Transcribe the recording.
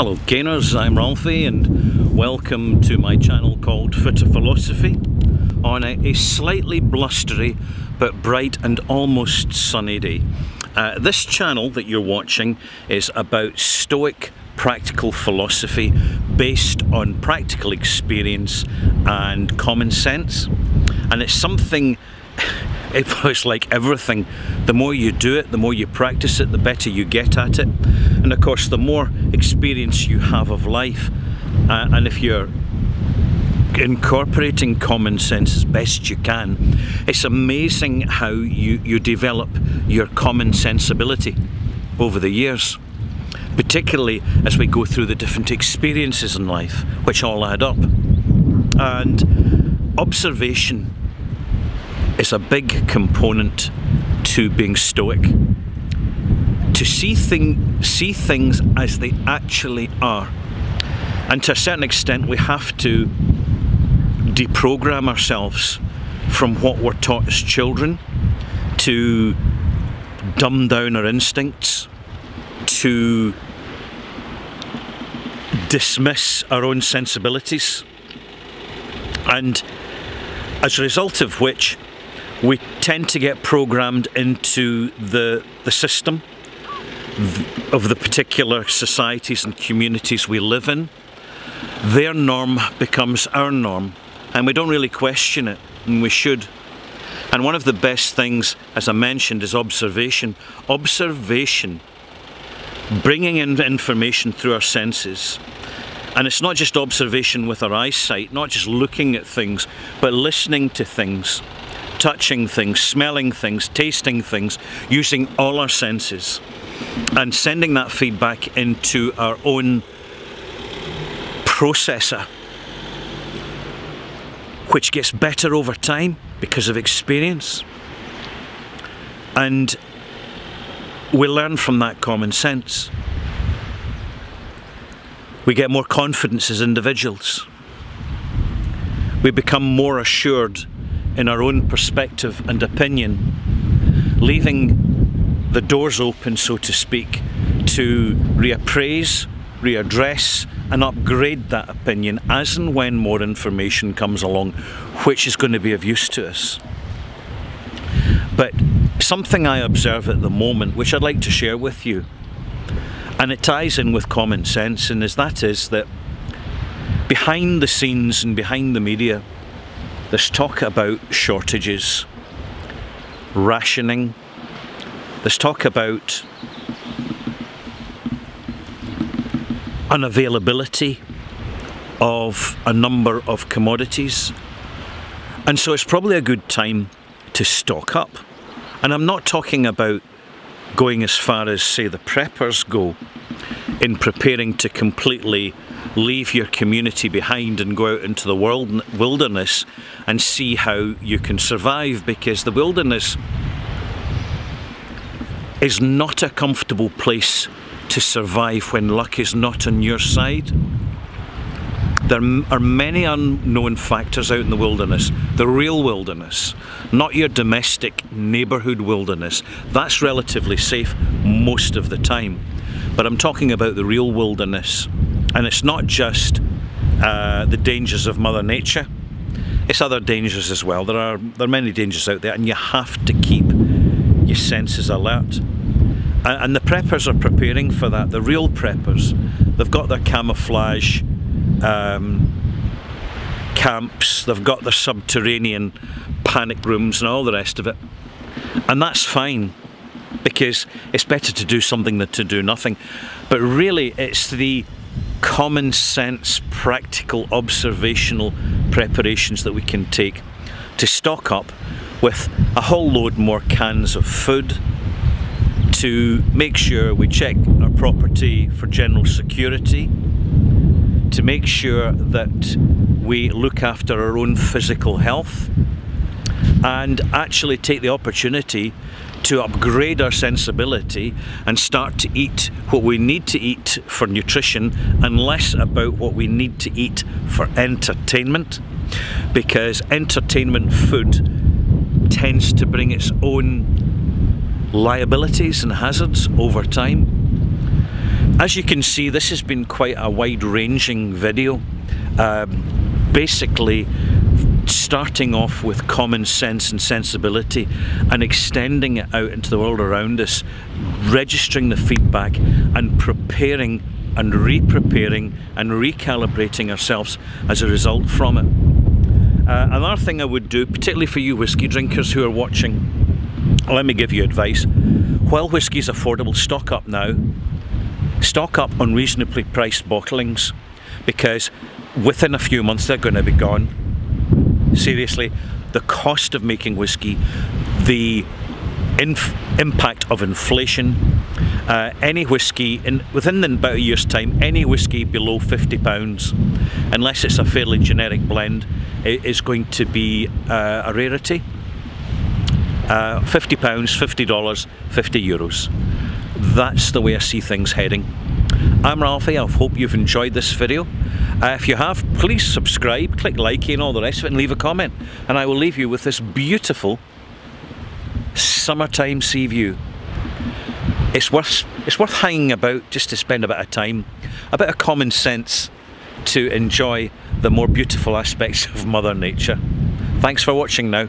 Hello gainers, I'm Ralphie and welcome to my channel called Fitter Philosophy on a slightly blustery but bright and almost sunny day. This channel that you're watching is about stoic practical philosophy based on practical experience and common sense, and it's something. It's like everything, the more you do it, the more you practice it, the better you get at it. And of course, the more experience you have of life, and if you're incorporating common sense as best you can, it's amazing how you develop your common sensibility over the years, particularly as we go through the different experiences in life, which all add up. And observation is a big component to being stoic. To see things as they actually are. And to a certain extent we have to deprogram ourselves from what we're taught as children, to dumb down our instincts, to dismiss our own sensibilities, and as a result of which we tend to get programmed into the system of the particular societies and communities we live in. Their norm becomes our norm, and we don't really question it, and we should. And one of the best things, as I mentioned, is observation. Observation, bringing in information through our senses. And it's not just observation with our eyesight, not just looking at things, but listening to things, touching things, smelling things, tasting things, using all our senses and sending that feedback into our own processor, which gets better over time because of experience. And we learn from that common sense. We get more confidence as individuals. We become more assured in our own perspective and opinion, leaving the doors open, so to speak, to reappraise, readdress and upgrade that opinion as and when more information comes along, which is going to be of use to us. But something I observe at the moment, which I'd like to share with you, and it ties in with common sense, and is that behind the scenes and behind the media, there's talk about shortages, rationing, there's talk about unavailability of a number of commodities. And so it's probably a good time to stock up. And I'm not talking about going as far as, say, the preppers go in preparing to completely leave your community behind and go out into the wilderness and see how you can survive, because the wilderness is not a comfortable place to survive when luck is not on your side. There are many unknown factors out in the wilderness, the real wilderness, not your domestic neighbourhood wilderness. That's relatively safe most of the time. But I'm talking about the real wilderness. And it's not just the dangers of Mother Nature, it's other dangers as well. There are many dangers out there, and you have to keep your senses alert. And the preppers are preparing for that, the real preppers. They've got their camouflage camps, they've got their subterranean panic rooms and all the rest of it. And that's fine, because it's better to do something than to do nothing. But really it's the common sense, practical, observational preparations that we can take to stock up with a whole load more cans of food, to make sure we check our property for general security, to make sure that we look after our own physical health, and actually take the opportunity to upgrade our sensibility and start to eat what we need to eat for nutrition and less about what we need to eat for entertainment, because entertainment food tends to bring its own liabilities and hazards over time. As you can see, this has been quite a wide-ranging video. Basically starting off with common sense and sensibility and extending it out into the world around us, registering the feedback and preparing and re-preparing and recalibrating ourselves as a result from it. Another thing I would do, particularly for you whiskey drinkers who are watching, let me give you advice. While whiskey is affordable, stock up now. Stock up on reasonably priced bottlings, because within a few months they're going to be gone. Seriously, the cost of making whiskey, the impact of inflation, any whiskey, within about a year's time, any whiskey below £50, unless it's a fairly generic blend, is going to be a rarity. £50, $50, €50. That's the way I see things heading. I'm Ralphie. I hope you've enjoyed this video. If you have, please subscribe, click like and all the rest of it, and leave a comment. And I will leave you with this beautiful summertime sea view. It's worth hanging about just to spend a bit of time, a bit of common sense to enjoy the more beautiful aspects of Mother Nature. Thanks for watching now.